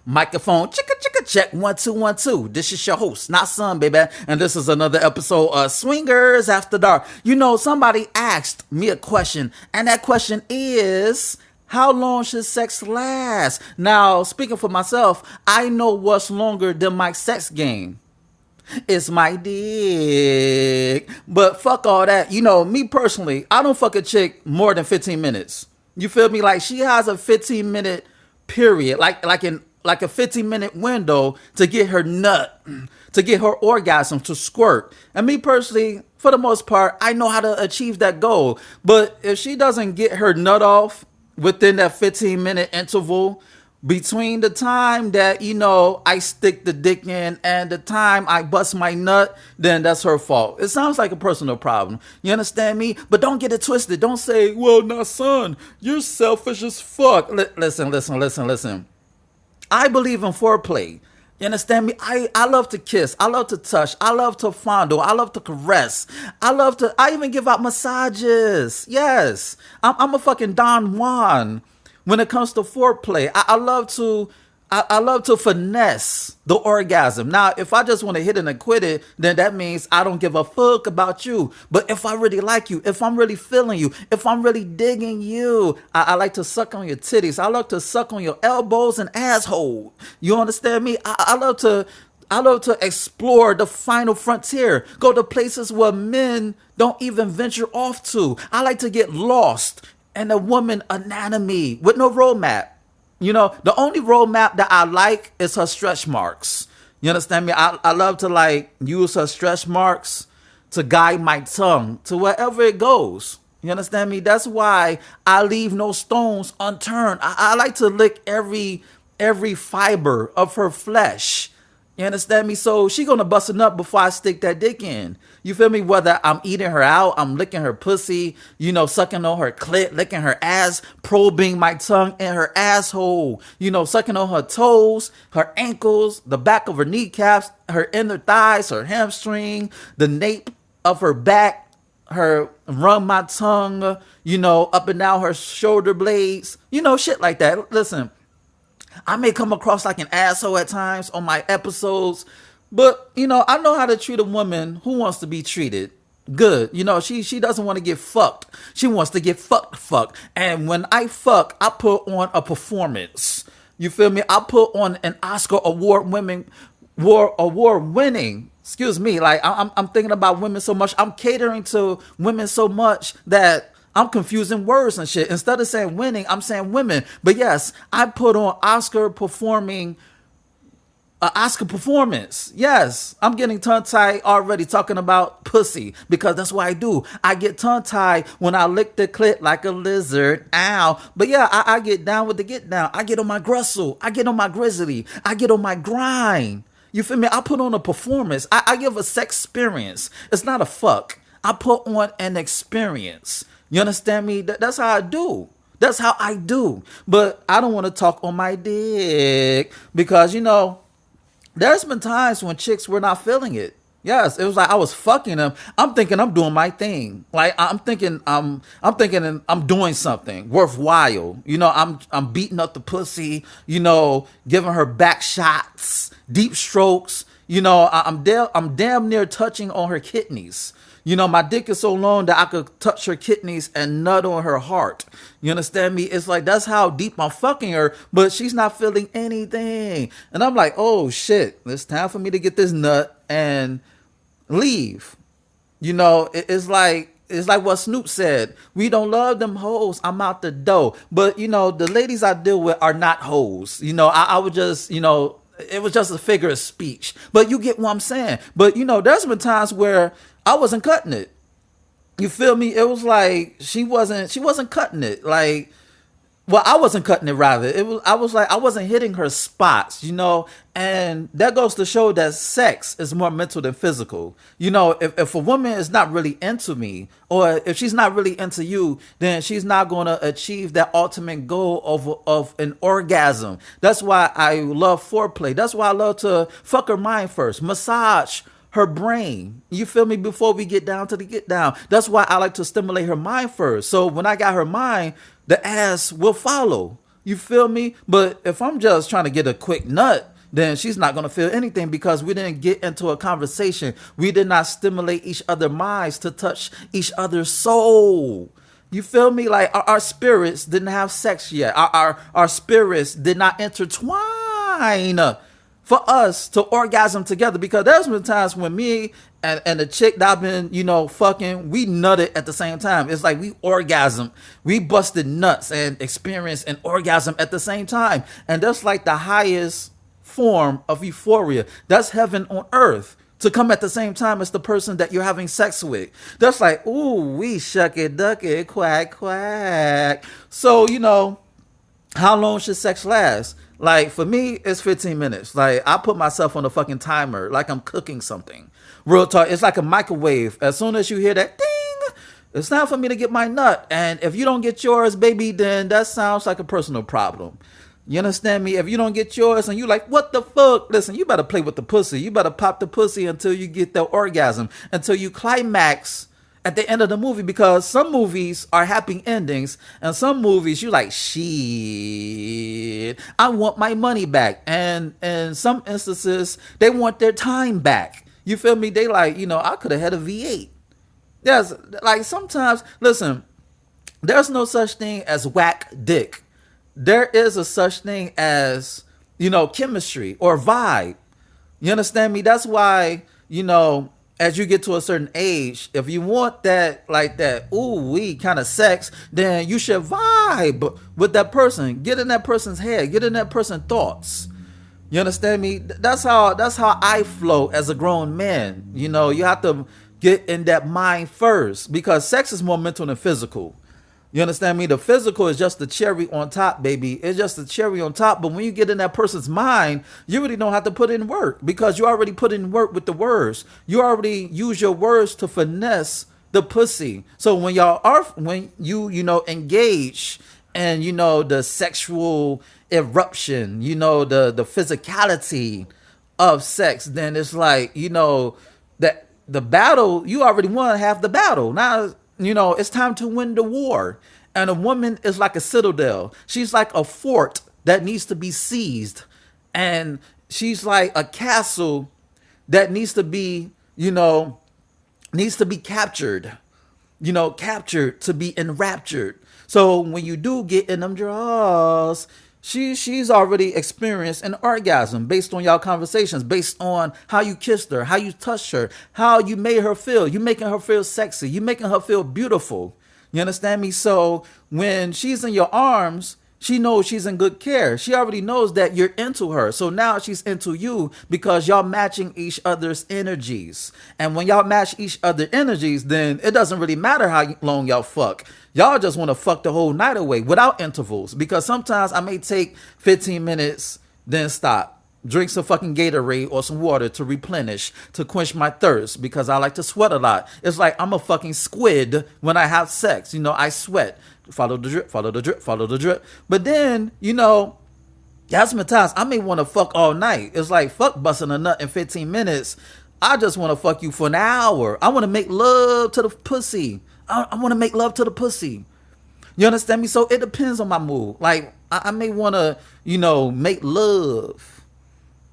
Microphone, chicka chicka check, 1 2 1 2. This is your host, not son, baby, and this is another episode of Swingers After Dark. You know, somebody asked me a question, and that question is, how long should sex last? Now, speaking for myself, I know what's longer than my sex game. It's my dick. But fuck all that. You know, me personally, I don't fuck a chick more than 15 minutes. You feel me? Like, she has a 15-minute period, like a 15-minute window to get her nut, to get her orgasm, to squirt. And me personally, for the most part, I know how to achieve that goal. But if she doesn't get her nut off within that 15-minute interval between the time that, you know, I stick the dick in and the time I bust my nut, then that's her fault. It sounds like a personal problem. You understand me? But don't get it twisted. Don't say, well, now, son, you're selfish as fuck. Listen. I believe in foreplay. You understand me? I love to kiss. I love to touch. I love to fondle. I love to caress. I even give out massages. Yes. I'm a fucking Don Juan when it comes to foreplay. I love to finesse the orgasm. Now, if I just want to hit it and quit it, then that means I don't give a fuck about you. But if I really like you, if I'm really feeling you, if I'm really digging you, I like to suck on your titties. I love to suck on your elbows and asshole. You understand me? I love to explore the final frontier. Go to places where men don't even venture off to. I like to get lost in a woman anatomy with no roadmap. You know, the only roadmap that I like is her stretch marks. You understand me? I love to like use her stretch marks to guide my tongue to wherever it goes. You understand me? That's why I leave no stones unturned. I like to lick every fiber of her flesh. You understand me? So she gonna bust a nut before I stick that dick in. You feel me? Whether I'm eating her out, I'm licking her pussy, you know, sucking on her clit, licking her ass, probing my tongue in her asshole, you know, sucking on her toes, her ankles, the back of her kneecaps, her inner thighs, her hamstring, the nape of her back, her run my tongue, you know, up and down her shoulder blades, you know, shit like that. Listen, I may come across like an asshole at times on my episodes, but, you know, I know how to treat a woman who wants to be treated good. You know, she doesn't want to get fucked. She wants to get fucked. And when I fuck, I put on a performance. You feel me? I put on an Oscar award winning, excuse me. Like, I'm thinking about women so much. I'm catering to women so much that I'm confusing words and shit. Instead of saying winning, I'm saying women. But yes, I put on Oscar performance. Yes, I'm getting tongue-tied already talking about pussy because that's what I do. I get tongue-tied when I lick the clit like a lizard. Ow. But yeah, I get down with the get down. I get on my gristle. I get on my grizzly. I get on my grind. You feel me? I put on a performance. I give a sex experience. It's not a fuck. I put on an experience. You understand me? That's how I do. That's how I do. But I don't want to talk on my dick because, you know, there's been times when chicks were not feeling it. Yes, it was like I was fucking them. I'm thinking I'm doing my thing. Like I'm thinking I'm doing something worthwhile. You know, I'm beating up the pussy. You know, giving her back shots, deep strokes. You know, I'm damn near touching on her kidneys. You know, my dick is so long that I could touch her kidneys and nut on her heart. You understand me? It's like, that's how deep I'm fucking her, but she's not feeling anything. And I'm like, oh shit, it's time for me to get this nut and leave. You know, it's like what Snoop said. We don't love them hoes. I'm out the door. But, you know, the ladies I deal with are not hoes. You know, I would just, you know, it was just a figure of speech. But you get what I'm saying. But, you know, there's been times where I wasn't cutting it. You feel me? It was like she wasn't cutting it. Like, well, I wasn't cutting it rather. I was like I wasn't hitting her spots, you know, and that goes to show that sex is more mental than physical. You know, if a woman is not really into me, or if she's not really into you, then she's not going to achieve that ultimate goal of an orgasm. That's why I love foreplay. That's why I love to fuck her mind first, massage her brain. You feel me? Before we get down to the get down. That's why I like to stimulate her mind first. So when I got her mind, the ass will follow. You feel me? But if I'm just trying to get a quick nut, then she's not going to feel anything because we didn't get into a conversation. We did not stimulate each other's minds to touch each other's soul. You feel me? Like our spirits didn't have sex yet. Our spirits did not intertwine for us to orgasm together, because there's been times when me and the chick that I've been, fucking, we nutted at the same time. It's like we orgasm, we busted nuts and experienced an orgasm at the same time. And that's like the highest form of euphoria. That's heaven on earth, to come at the same time as the person that you're having sex with. That's like, ooh, we shuck it, duck it, quack, quack. So, how long should sex last? Like, for me, it's 15 minutes. Like, I put myself on a fucking timer, like I'm cooking something. Real talk, it's like a microwave. As soon as you hear that ding, it's time for me to get my nut. And if you don't get yours, baby, then that sounds like a personal problem. You understand me? If you don't get yours and you like, what the fuck? Listen, you better play with the pussy. You better pop the pussy until you get the orgasm, until you climax at the end of the movie, because some movies are happy endings and some movies you like, shit, I want my money back. And in some instances, they want their time back. You feel me? They like, I could have had a V8. There's like, sometimes, listen, there's no such thing as whack dick. There is a such thing as, chemistry or vibe. You understand me? That's why, as you get to a certain age, if you want that, like that, ooh wee kind of sex, then you should vibe with that person. Get in that person's head. Get in that person's thoughts. You understand me? That's how I flow as a grown man. You have to get in that mind first, because sex is more mental than physical. You understand me? The physical is just the cherry on top, baby. It's just the cherry on top. But when you get in that person's mind, you really don't have to put in work, because you already put in work with the words. You already use your words to finesse the pussy. So when you engage and, the sexual eruption, the physicality of sex, then it's like, that the battle, you already won half the battle. Now, it's time to win the war. And a woman is like a citadel. She's like a fort that needs to be seized. And she's like a castle that needs to be captured. Captured to be enraptured. So when you do get in them draws, she's already experienced an orgasm based on y'all conversations, based on how you kissed her, how you touched her, how you made her feel. You making her feel sexy. You making her feel beautiful. You understand me? So when she's in your arms, she knows she's in good care. She already knows that you're into her. So now she's into you because y'all matching each other's energies. And when y'all match each other's energies, then it doesn't really matter how long y'all fuck. Y'all just want to fuck the whole night away without intervals. Because sometimes I may take 15 minutes, then stop. Drink some fucking Gatorade or some water to replenish, to quench my thirst, because I like to sweat a lot. It's like I'm a fucking squid when I have sex. I sweat. Follow the drip, follow the drip, follow the drip. But then, that's my times I may want to fuck all night. It's like, fuck busting a nut in 15 minutes. I just want to fuck you for an hour. I want to make love to the pussy. I want to make love to the pussy. You understand me? So it depends on my mood. Like, I may want to, make love.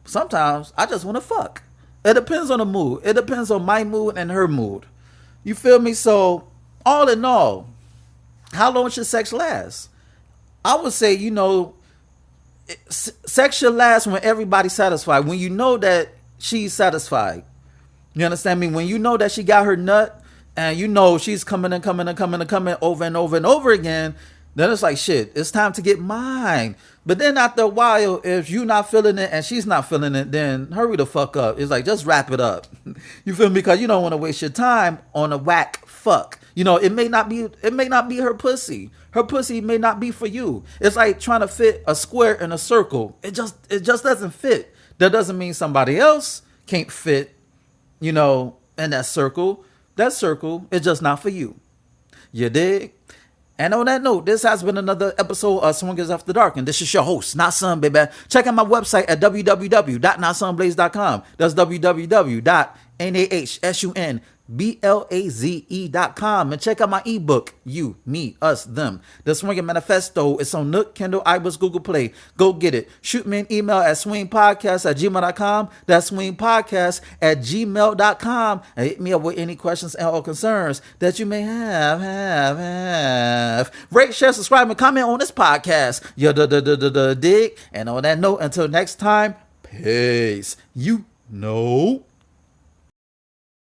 Sometimes I just want to fuck. It depends on the mood. It depends on my mood and her mood. You feel me? So all in all, how long should sex last? I would say, sex should last when everybody's satisfied. When you know that she's satisfied. You understand me? When you know that she got her nut and she's coming and coming and coming and coming over and over and over again, then it's like, shit, it's time to get mine. But then after a while, if you're not feeling it and she's not feeling it, then hurry the fuck up. It's like, just wrap it up. You feel me? Because you don't want to waste your time on a whack fuck. It may not be her pussy. Her pussy may not be for you. It's like trying to fit a square in a circle. It just doesn't fit. That doesn't mean somebody else can't fit, in that circle. That circle is just not for you. You dig? And on that note, this has been another episode of Swingers After Dark. And this is your host, Not Son, baby. Check out my website at www.notsonblaze.com. That's www.nahsunblaze.com. BLAZE.com, and check out my ebook, You, Me, Us, Them, The Swinging Manifesto. It's on Nook, Kindle, iBooks, Google Play. Go get it. Shoot me an email at swingpodcast@gmail.com. That's swingpodcast@gmail.com. And hit me up with any questions and or concerns that you may have. Rate, share, subscribe, and comment on this podcast. Dig. And on that note, until next time, peace. You know.